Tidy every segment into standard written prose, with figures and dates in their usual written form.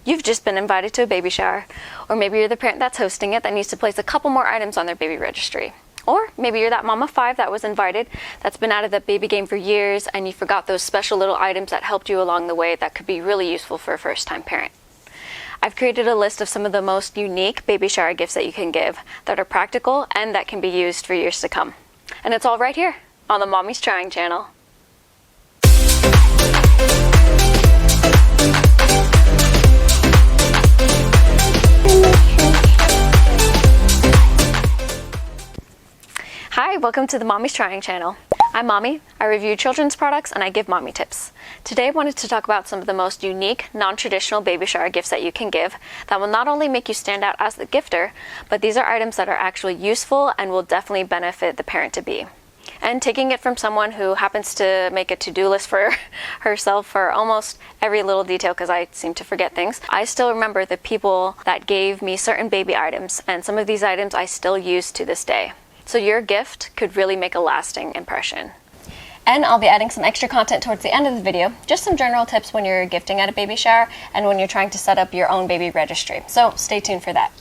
You've just been invited to a baby shower, or maybe you're the parent that's hosting it that needs to place a couple more items on their baby registry. Or maybe you're that mom of 5 that was invited, that's been out of the baby game for years, and you forgot those special little items that helped you along the way that could be really useful for a first-time parent. I've created a list of some of the most unique baby shower gifts that you can give that are practical and that can be used for years to come. And it's all right here on the Mommy's Trying channel. Hi, welcome to the Mommy's Trying channel. I'm Mommy, I review children's products and I give mommy tips. Today I wanted to talk about some of the most unique, non-traditional baby shower gifts that you can give that will not only make you stand out as the gifter, but these are items that are actually useful and will definitely benefit the parent-to-be. And taking it from someone who happens to make a to-do list for herself for almost every little detail because I seem to forget things, I still remember the people that gave me certain baby items, and some of these items I still use to this day. So your gift could really make a lasting impression. And I'll be adding some extra content towards the end of the video, just some general tips when you're gifting at a baby shower and when you're trying to set up your own baby registry. So stay tuned for that.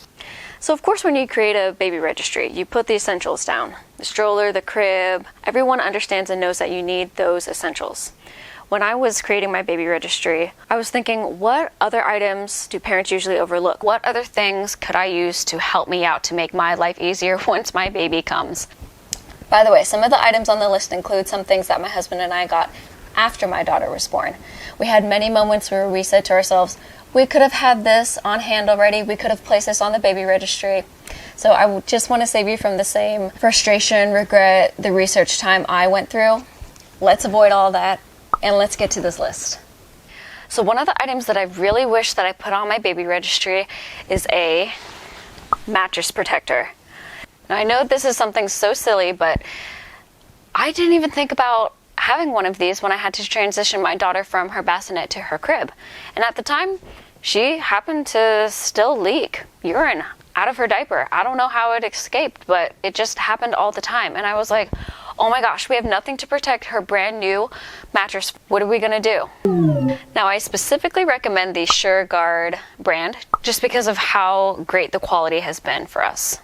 So of course, when you create a baby registry, you put the essentials down. The stroller, the crib, everyone understands and knows that you need those essentials. When I was creating my baby registry, I was thinking, what other items do parents usually overlook? What other things could I use to help me out to make my life easier once my baby comes? By the way, some of the items on the list include some things that my husband and I got after my daughter was born. We had many moments where we said to ourselves, we could have had this on hand already. We could have placed this on the baby registry. So I just want to save you from the same frustration, regret, the research time I went through. Let's avoid all that. And let's get to this list. So one of the items that I really wish that I put on my baby registry is a mattress protector. Now I know this is something so silly, but I didn't even think about having one of these when I had to transition my daughter from her bassinet to her crib. And at the time, she happened to still leak urine out of her diaper. I don't know how it escaped, but it just happened all the time. And I was like, oh my gosh, we have nothing to protect her brand new mattress. What are we gonna do? Now, I specifically recommend the SureGuard brand just because of how great the quality has been for us.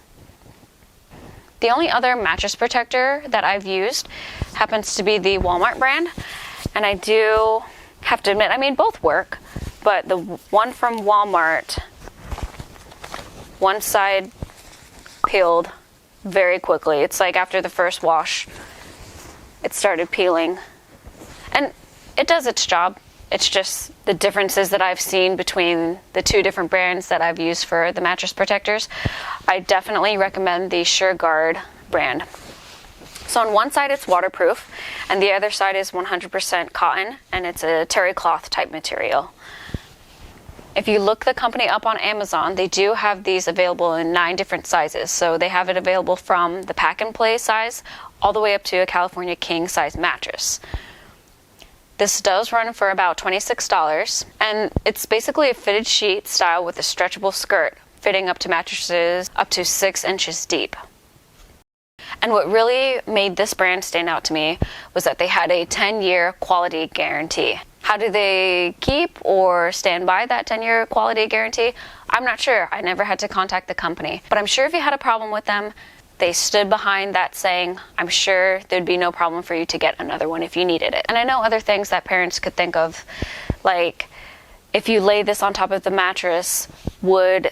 The only other mattress protector that I've used happens to be the Walmart brand. And I do have to admit, I mean, both work, but the one from Walmart, one side peeled very quickly. It's like after the first wash, it started peeling. And it does its job. It's just the differences that I've seen between the two different brands that I've used for the mattress protectors. I definitely recommend the SureGuard brand. So on one side it's waterproof, and the other side is 100% cotton, and it's a terry cloth type material. If you look the company up on Amazon, they do have these available in 9 different sizes. So they have it available from the pack and play size all the way up to a California king size mattress. This does run for about $26, and it's basically a fitted sheet style with a stretchable skirt, fitting up to mattresses up to 6 inches deep. And what really made this brand stand out to me was that they had a 10-year quality guarantee. How do they keep or stand by that 10-year quality guarantee? I'm not sure. I never had to contact the company. But I'm sure if you had a problem with them, they stood behind that saying, I'm sure there'd be no problem for you to get another one if you needed it. And I know other things that parents could think of, like if you lay this on top of the mattress, would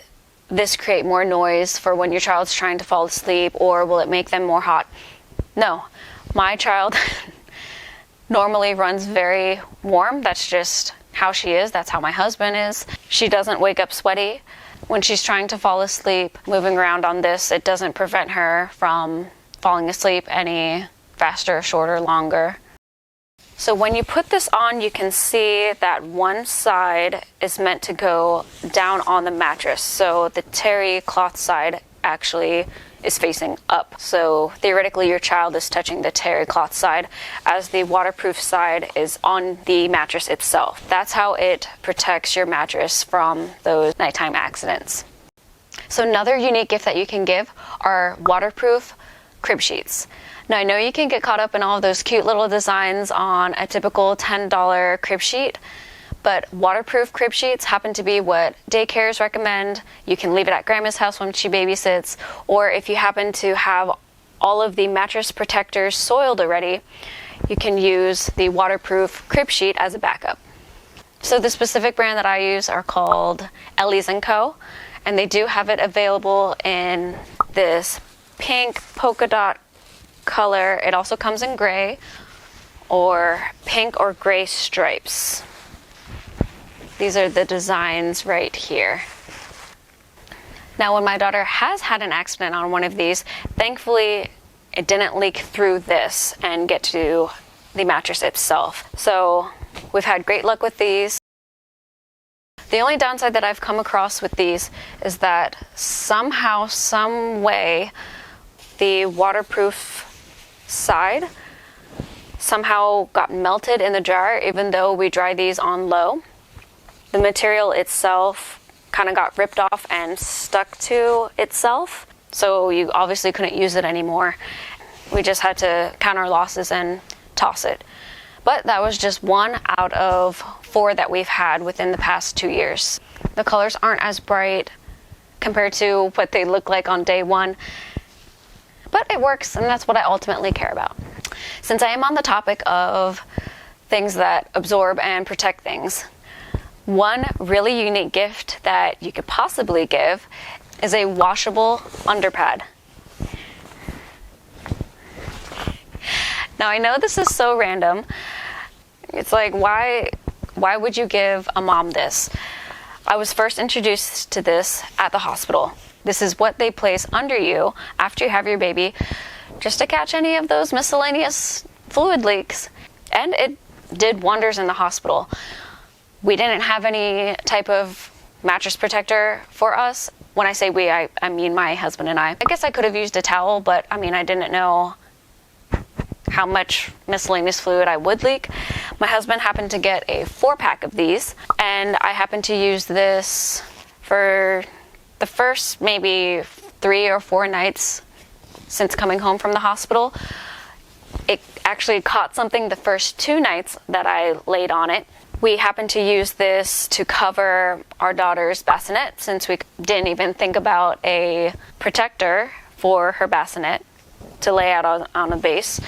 this create more noise for when your child's trying to fall asleep, or will it make them more hot? No. My child normally runs very warm. That's just how she is. That's how my husband is. She doesn't wake up sweaty when she's trying to fall asleep. Moving around on this, it doesn't prevent her from falling asleep any faster, shorter, longer. So when you put this on, you can see that one side is meant to go down on the mattress. So the terry cloth side actually is facing up. So theoretically, your child is touching the terry cloth side as the waterproof side is on the mattress itself. That's how it protects your mattress from those nighttime accidents. So another unique gift that you can give are waterproof crib sheets. Now I know you can get caught up in all of those cute little designs on a typical $10 crib sheet, but waterproof crib sheets happen to be what daycares recommend. You can leave it at grandma's house when she babysits, or if you happen to have all of the mattress protectors soiled already, you can use the waterproof crib sheet as a backup. So the specific brand that I use are called Ellies & Co. And they do have it available in this pink polka dot color. It also comes in gray or pink or gray stripes. These are the designs right here. Now, when my daughter has had an accident on one of these, thankfully it didn't leak through this and get to the mattress itself. So we've had great luck with these. The only downside that I've come across with these is that somehow, some way, the waterproof side somehow got melted in the jar, even though we dry these on low. The material itself kind of got ripped off and stuck to itself, so you obviously couldn't use it anymore. We just had to count our losses and toss it. But that was just one out of 4 that we've had within the past 2 years. The colors aren't as bright compared to what they look like on day one, but it works, and that's what I ultimately care about. Since I am on the topic of things that absorb and protect things, one really unique gift that you could possibly give is a washable underpad. Now, I know this is so random. It's like, why would you give a mom this? I was first introduced to this at the hospital. This is what they place under you after you have your baby, just to catch any of those miscellaneous fluid leaks. And it did wonders in the hospital. We didn't have any type of mattress protector for us. When I say we, I mean my husband and I. I guess I could have used a towel, but I didn't know how much miscellaneous fluid I would leak. My husband happened to get a 4-pack of these, and I happened to use this for the first maybe 3 or 4 nights since coming home from the hospital. It actually caught something the first 2 nights that I laid on it. We happened to use this to cover our daughter's bassinet, since we didn't even think about a protector for her bassinet to lay out on a base.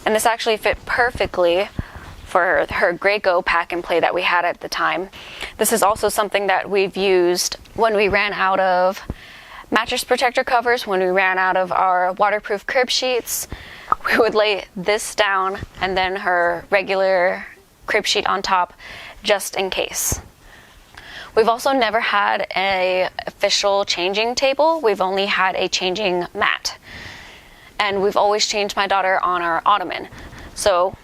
And this actually fit perfectly for her Graco pack and play that we had at the time. This is also something that we've used when we ran out of mattress protector covers, when we ran out of our waterproof crib sheets. We would lay this down and then her regular crib sheet on top, just in case. We've also never had an official changing table. We've only had a changing mat. And we've always changed my daughter on our ottoman. So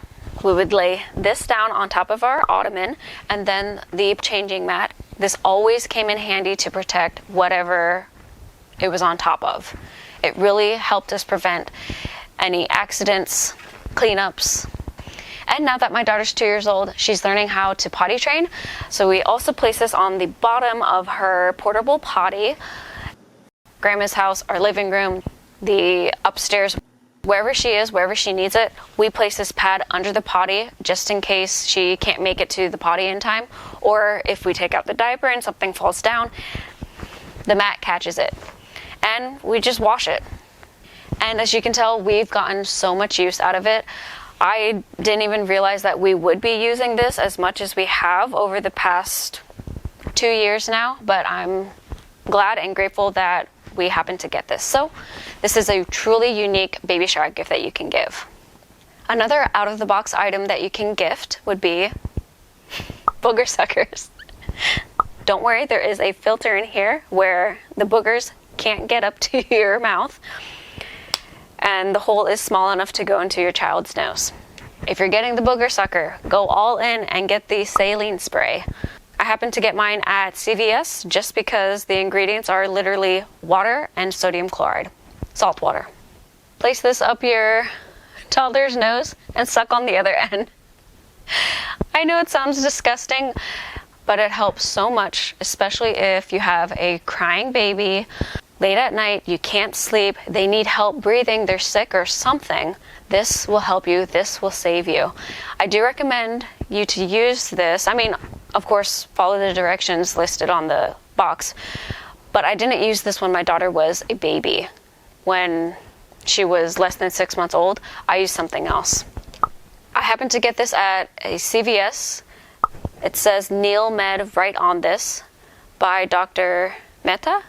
we would lay this down on top of our ottoman and then the changing mat. This always came in handy to protect whatever it was on top of. It really helped us prevent any accidents, cleanups. And now that my daughter's 2 years old, she's learning how to potty train. So we also place this on the bottom of her portable potty. Grandma's house, our living room, the upstairs, wherever she is, wherever she needs it, we place this pad under the potty just in case she can't make it to the potty in time, or if we take out the diaper and something falls down, the mat catches it, and we just wash it. And as you can tell, we've gotten so much use out of it. I didn't even realize that we would be using this as much as we have over the past 2 years now, but I'm glad and grateful that we happened to get this. So this is a truly unique baby shower gift that you can give. Another out-of-the-box item that you can gift would be booger suckers. Don't worry, there is a filter in here where the boogers can't get up to your mouth, and the hole is small enough to go into your child's nose. If you're getting the booger sucker, go all in and get the saline spray. I happened to get mine at CVS just because the ingredients are literally water and sodium chloride, salt water. Place this up your toddler's nose and suck on the other end. I know it sounds disgusting, but it helps so much, especially if you have a crying baby. Late at night, you can't sleep, they need help breathing, they're sick or something. This will help you, this will save you. I do recommend you to use this. of course, follow the directions listed on the box. But I didn't use this when my daughter was a baby. When she was less than 6 months old, I used something else. I happened to get this at a CVS. It says Neil Med right on this by Dr. Mehta.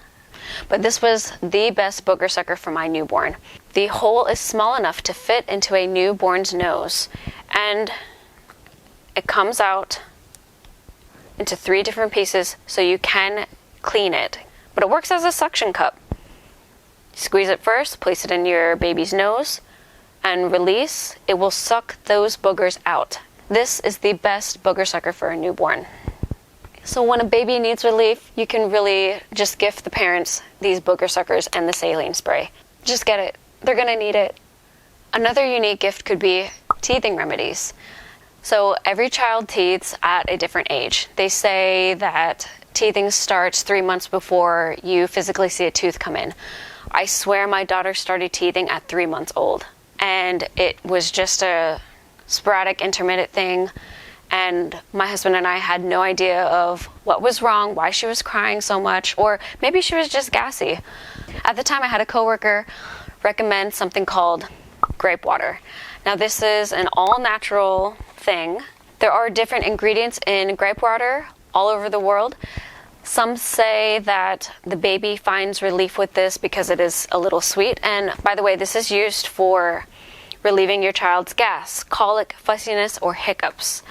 But this was the best booger sucker for my newborn. The hole is small enough to fit into a newborn's nose, and it comes out into 3 different pieces so you can clean it. But it works as a suction cup. Squeeze it first, place it in your baby's nose, and release. It will suck those boogers out. This is the best booger sucker for a newborn. So when a baby needs relief, you can really just gift the parents these booger suckers and the saline spray. Just get it. They're gonna need it. Another unique gift could be teething remedies. So every child teethes at a different age. They say that teething starts 3 months before you physically see a tooth come in. I swear my daughter started teething at 3 months old, and it was just a sporadic, intermittent thing, and my husband and I had no idea of what was wrong, why she was crying so much, or maybe she was just gassy. At the time, I had a coworker recommend something called grape water. Now, this is an all-natural thing. There are different ingredients in grape water all over the world. Some say that the baby finds relief with this because it is a little sweet. And by the way, this is used for relieving your child's gas, colic, fussiness, or hiccups.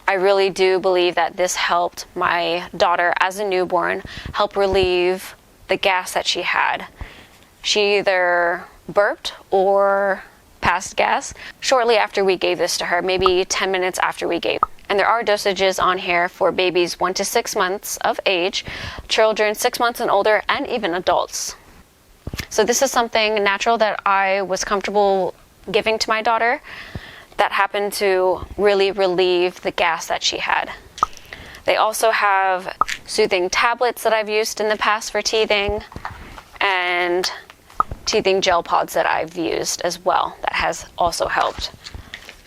I really do believe that this helped my daughter as a newborn help relieve the gas that she had. She either burped or passed gas shortly after we gave this to her, maybe 10 minutes after we gave. And there are dosages on here for babies 1 to 6 months of age, children 6 months and older, and even adults. So this is something natural that I was comfortable giving to my daughter that happened to really relieve the gas that she had. They also have soothing tablets that I've used in the past for teething, and teething gel pods that I've used as well that has also helped.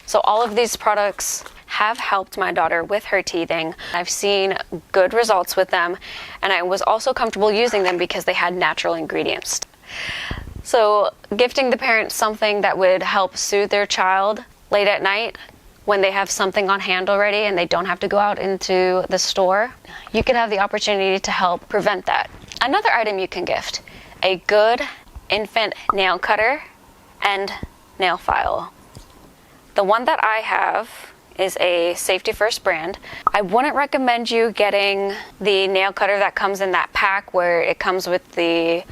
So all of these products have helped my daughter with her teething. I've seen good results with them, and I was also comfortable using them because they had natural ingredients. So gifting the parents something that would help soothe their child late at night when they have something on hand already and they don't have to go out into the store, you could have the opportunity to help prevent that. Another item you can gift, a good infant nail cutter and nail file. The one that I have is a Safety First brand. I wouldn't recommend you getting the nail cutter that comes in that pack where it comes with the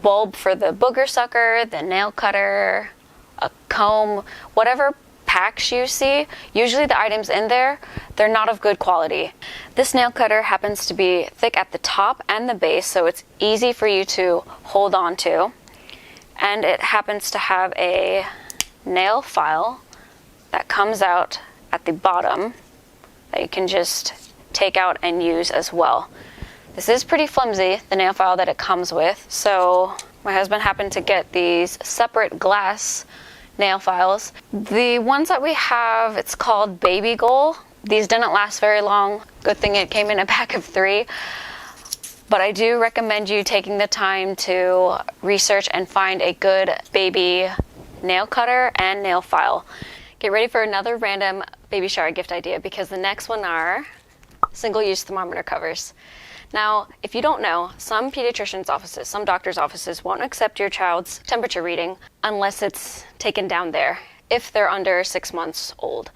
bulb for the booger sucker, the nail cutter, a comb, whatever packs you see. Usually the items in there, they're not of good quality. This nail cutter happens to be thick at the top and the base, so it's easy for you to hold on to. And it happens to have a nail file that comes out at the bottom that you can just take out and use as well. This is pretty flimsy, the nail file that it comes with, so my husband happened to get these separate glass nail files. The ones that we have, it's called Baby Goal. These didn't last very long. Good thing it came in a pack of 3. But I do recommend you taking the time to research and find a good baby nail cutter and nail file. Get ready for another random baby shower gift idea because the next one are single-use thermometer covers. Now, if you don't know, some pediatricians' offices, some doctors' offices won't accept your child's temperature reading unless it's taken down there, if they're under 6 months old.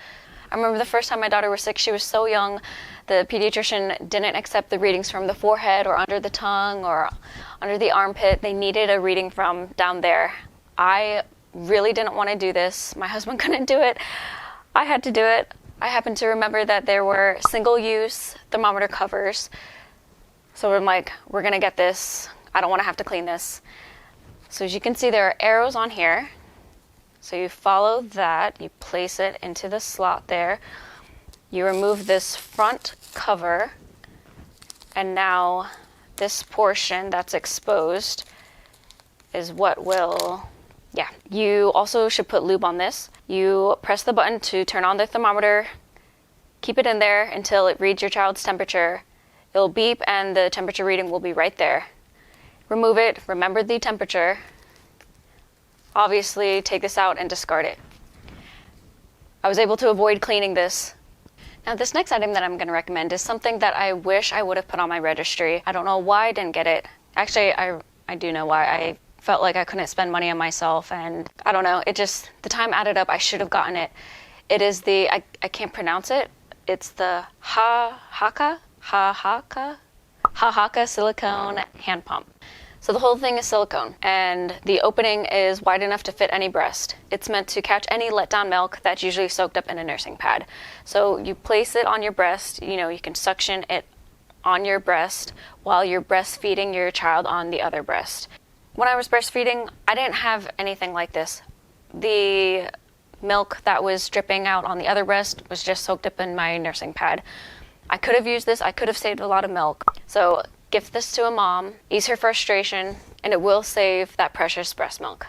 I remember the first time my daughter was sick, she was so young, the pediatrician didn't accept the readings from the forehead or under the tongue or under the armpit. They needed a reading from down there. I really didn't want to do this. My husband couldn't do it. I had to do it. I happened to remember that there were single-use thermometer covers. So I'm like, we're gonna get this. I don't wanna have to clean this. So as you can see, there are arrows on here. So you follow that, you place it into the slot there. You remove this front cover, and now this portion that's exposed is what will, you also should put lube on this. You press the button to turn on the thermometer. Keep it in there until it reads your child's temperature. It'll beep and the temperature reading will be right there. Remove it, remember the temperature. Obviously, take this out and discard it. I was able to avoid cleaning this. Now, this next item that I'm going to recommend is something that I wish I would have put on my registry. I don't know why I didn't get it. Actually, I do know why. I felt like I couldn't spend money on myself, and I don't know. It just, the time added up. I should have gotten it. It is the, I can't pronounce it. It's the Ha-Haka silicone hand pump. So the whole thing is silicone, and the opening is wide enough to fit any breast. It's meant to catch any letdown milk that's usually soaked up in a nursing pad. So you place it on your breast, you can suction it on your breast while you're breastfeeding your child on the other breast. When I was breastfeeding, I didn't have anything like this. The milk that was dripping out on the other breast was just soaked up in my nursing pad. I could have used this, I could have saved a lot of milk. So gift this to a mom, ease her frustration, and it will save that precious breast milk.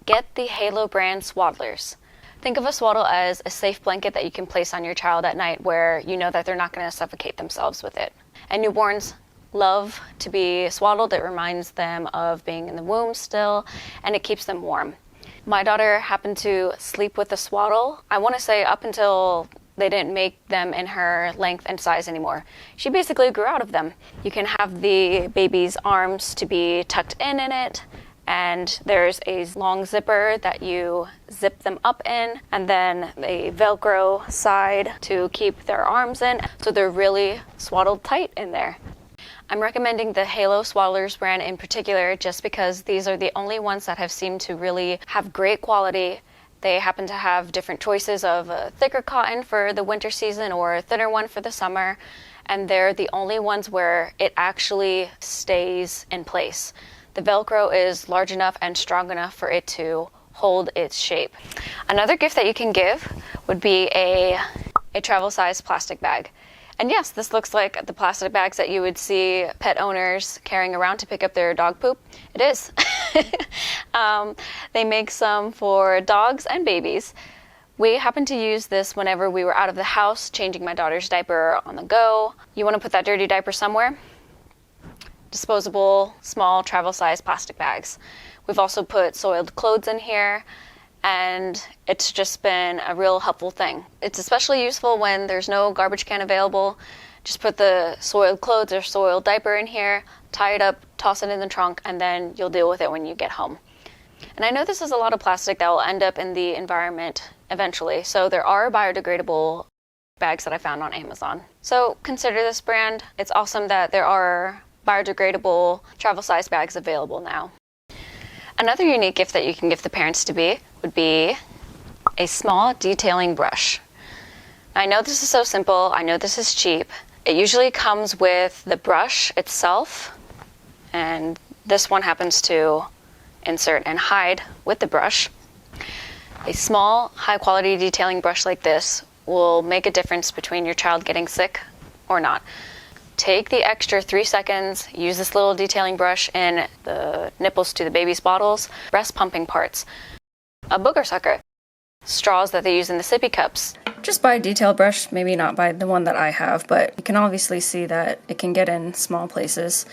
Get the Halo brand swaddlers. Think of a swaddle as a safe blanket that you can place on your child at night where you know that they're not going to suffocate themselves with it. And newborns love to be swaddled. It reminds them of being in the womb still, and it keeps them warm. My daughter happened to sleep with a swaddle, I want to say up until they didn't make them in her length and size anymore. She basically grew out of them. You can have the baby's arms to be tucked in it, and there's a long zipper that you zip them up in, and then a Velcro side to keep their arms in, so they're really swaddled tight in there. I'm recommending the Halo Swaddlers brand in particular just because these are the only ones that have seemed to really have great quality. They happen to have different choices of a thicker cotton for the winter season or a thinner one for the summer, and they're the only ones where it actually stays in place. The Velcro is large enough and strong enough for it to hold its shape. Another gift that you can give would be a travel-sized plastic bag. And yes, this looks like the plastic bags that you would see pet owners carrying around to pick up their dog poop. It is. They make some for dogs and babies. We happened to use this whenever we were out of the house, changing my daughter's diaper on the go. You want to put that dirty diaper somewhere? Disposable, small, travel-sized plastic bags. We've also put soiled clothes in here, and it's just been a real helpful thing. It's especially useful when there's no garbage can available. Just put the soiled clothes or soiled diaper in here, tie it up, toss it in the trunk, and then you'll deal with it when you get home. And I know this is a lot of plastic that will end up in the environment eventually, so there are biodegradable bags that I found on Amazon. So consider this brand. It's awesome that there are biodegradable travel-sized bags available now. Another unique gift that you can give the parents to be would be a small detailing brush. I know this is so simple, I know this is cheap. It usually comes with the brush itself, and this one happens to insert and hide with the brush. A small, high-quality detailing brush like this will make a difference between your child getting sick or not. Take the extra 3 seconds, use this little detailing brush in the nipples to the baby's bottles, breast pumping parts, a booger sucker, straws that they use in the sippy cups. Just buy a detail brush, maybe not buy the one that I have, but you can obviously see that it can get in small places.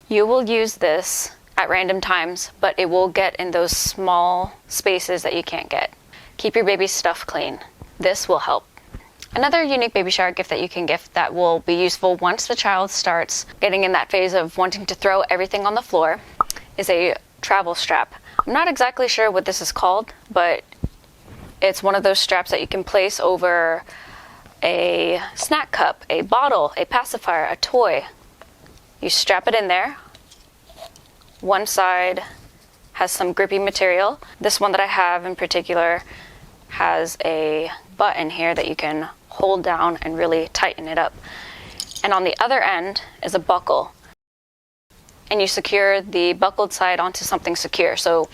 You will use this at random times, but it will get in those small spaces that you can't get. Keep your baby's stuff clean. This will help. Another unique baby shower gift that you can gift that will be useful once the child starts getting in that phase of wanting to throw everything on the floor is a travel strap. I'm not exactly sure what this is called, but it's one of those straps that you can place over a snack cup, a bottle, a pacifier, a toy. You strap it in there. One side has some grippy material. This one that I have in particular has a button here that you can hold down and really tighten it up. And on the other end is a buckle. And you secure the buckled side onto something secure. So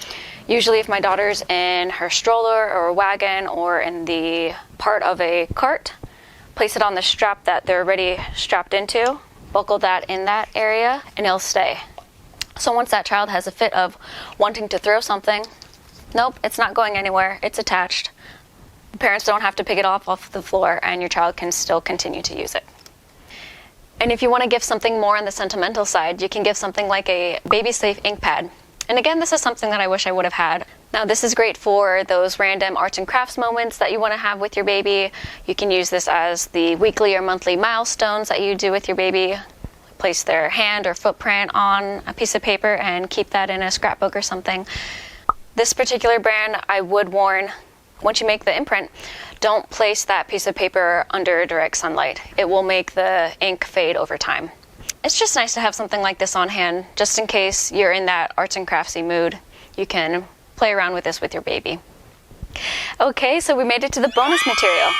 usually if my daughter's in her stroller or a wagon or in the part of a cart, place it on the strap that they're already strapped into, buckle that in that area, and it'll stay. So once that child has a fit of wanting to throw something, nope, it's not going anywhere, it's attached. Parents don't have to pick it off the floor, and your child can still continue to use it. And if you want to give something more on the sentimental side, you can give something like a baby safe ink pad. And again, this is something that I wish I would have had. Now, this is great for those random arts and crafts moments that you want to have with your baby. You can use this as the weekly or monthly milestones that you do with your baby. Place their hand or footprint on a piece of paper and keep that in a scrapbook or something. This particular brand, I would warn, once you make the imprint, don't place that piece of paper under direct sunlight. It will make the ink fade over time. It's just nice to have something like this on hand, just in case you're in that arts and craftsy mood. You can play around with this with your baby. Okay, so we made it to the bonus material.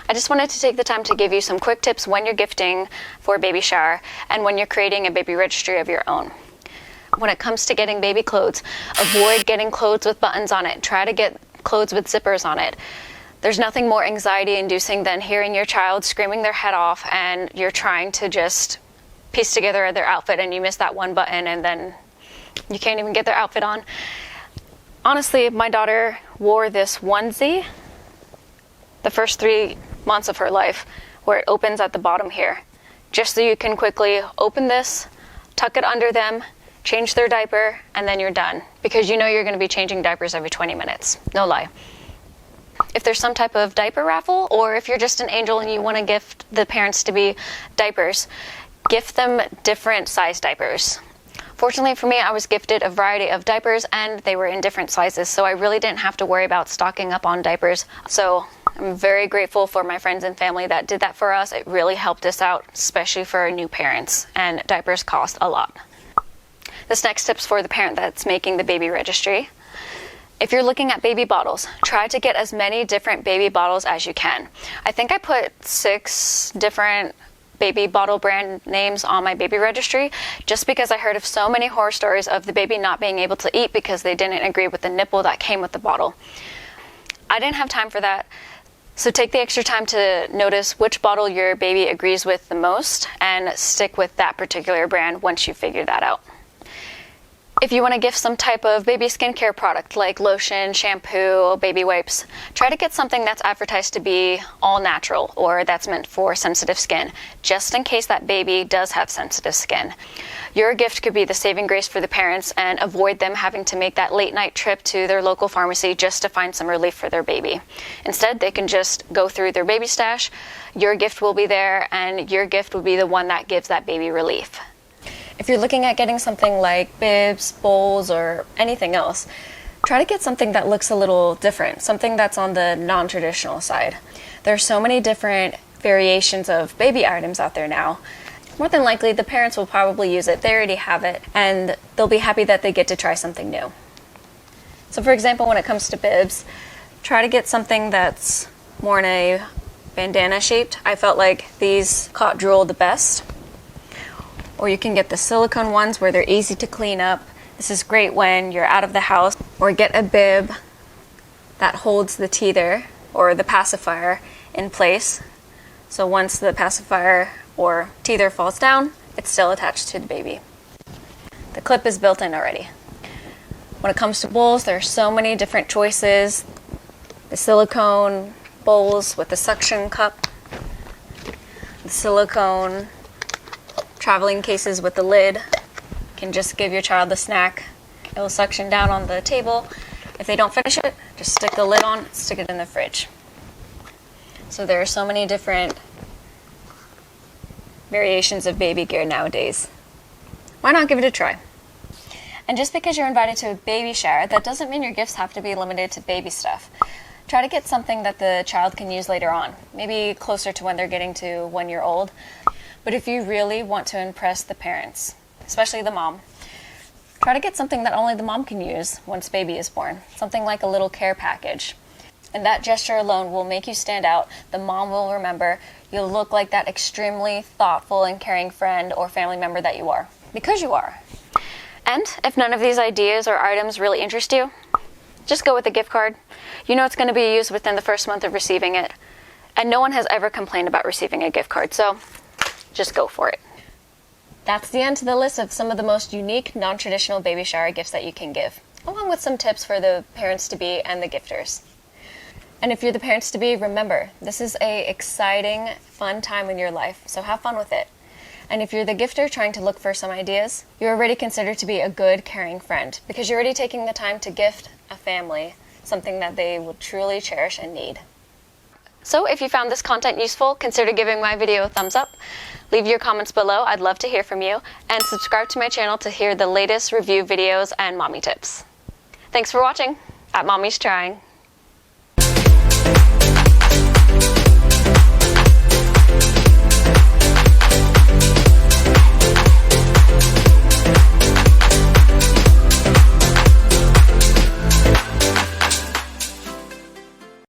I just wanted to take the time to give you some quick tips when you're gifting for a baby shower and when you're creating a baby registry of your own. When it comes to getting baby clothes, avoid getting clothes with buttons on it. Try to get clothes with zippers on it. There's nothing more anxiety-inducing than hearing your child screaming their head off and you're trying to just piece together their outfit and you miss that one button and then you can't even get their outfit on. Honestly, my daughter wore this onesie the first 3 months of her life, where it opens at the bottom here, just so you can quickly open this, tuck it under them, change their diaper, and then you're done, because you know you're going to be changing diapers every 20 minutes. No lie. If there's some type of diaper raffle, or if you're just an angel and you want to gift the parents to be diapers, gift them different size diapers. Fortunately for me, I was gifted a variety of diapers and they were in different sizes, so I really didn't have to worry about stocking up on diapers. So I'm very grateful for my friends and family that did that for us. It really helped us out, especially for new parents, and diapers cost a lot. This next tip's for the parent that's making the baby registry. If you're looking at baby bottles, try to get as many different baby bottles as you can. I think I put 6 different baby bottle brand names on my baby registry just because I heard of so many horror stories of the baby not being able to eat because they didn't agree with the nipple that came with the bottle. I didn't have time for that, so take the extra time to notice which bottle your baby agrees with the most and stick with that particular brand once you figure that out. If you want to gift some type of baby skincare product like lotion, shampoo, baby wipes, try to get something that's advertised to be all natural or that's meant for sensitive skin, just in case that baby does have sensitive skin. Your gift could be the saving grace for the parents and avoid them having to make that late night trip to their local pharmacy just to find some relief for their baby. Instead, they can just go through their baby stash, your gift will be there, and your gift will be the one that gives that baby relief. If you're looking at getting something like bibs, bowls, or anything else, try to get something that looks a little different, something that's on the non-traditional side. There are so many different variations of baby items out there now. More than likely, the parents will probably use it. They already have it, and they'll be happy that they get to try something new. So for example, when it comes to bibs, try to get something that's more in a bandana shaped. I felt like these caught drool the best. Or you can get the silicone ones where they're easy to clean up. This is great when you're out of the house. Or get a bib that holds the teether or the pacifier in place. So once the pacifier or teether falls down, it's still attached to the baby. The clip is built in already. When it comes to bowls, there are so many different choices. The silicone bowls with the suction cup, the silicone traveling cases with the lid. You can just give your child the snack. It will suction down on the table. If they don't finish it, just stick the lid on, stick it in the fridge. So there are so many different variations of baby gear nowadays. Why not give it a try? And just because you're invited to a baby shower, that doesn't mean your gifts have to be limited to baby stuff. Try to get something that the child can use later on, maybe closer to when they're getting to 1 year old. But if you really want to impress the parents, especially the mom, try to get something that only the mom can use once baby is born, something like a little care package. And that gesture alone will make you stand out. The mom will remember. You'll look like that extremely thoughtful and caring friend or family member that you are, because you are. And if none of these ideas or items really interest you, just go with the gift card. You know it's going to be used within the first month of receiving it. And no one has ever complained about receiving a gift card, so just go for it. That's the end to the list of some of the most unique, non-traditional baby shower gifts that you can give, along with some tips for the parents-to-be and the gifters. And if you're the parents to be, remember, this is a exciting, fun time in your life, so have fun with it. And if you're the gifter trying to look for some ideas, you're already considered to be a good, caring friend because you're already taking the time to gift a family something that they will truly cherish and need. So if you found this content useful, consider giving my video a thumbs up. Leave your comments below, I'd love to hear from you. And subscribe to my channel to hear the latest review videos and mommy tips. Thanks for watching. Mommy's Trying.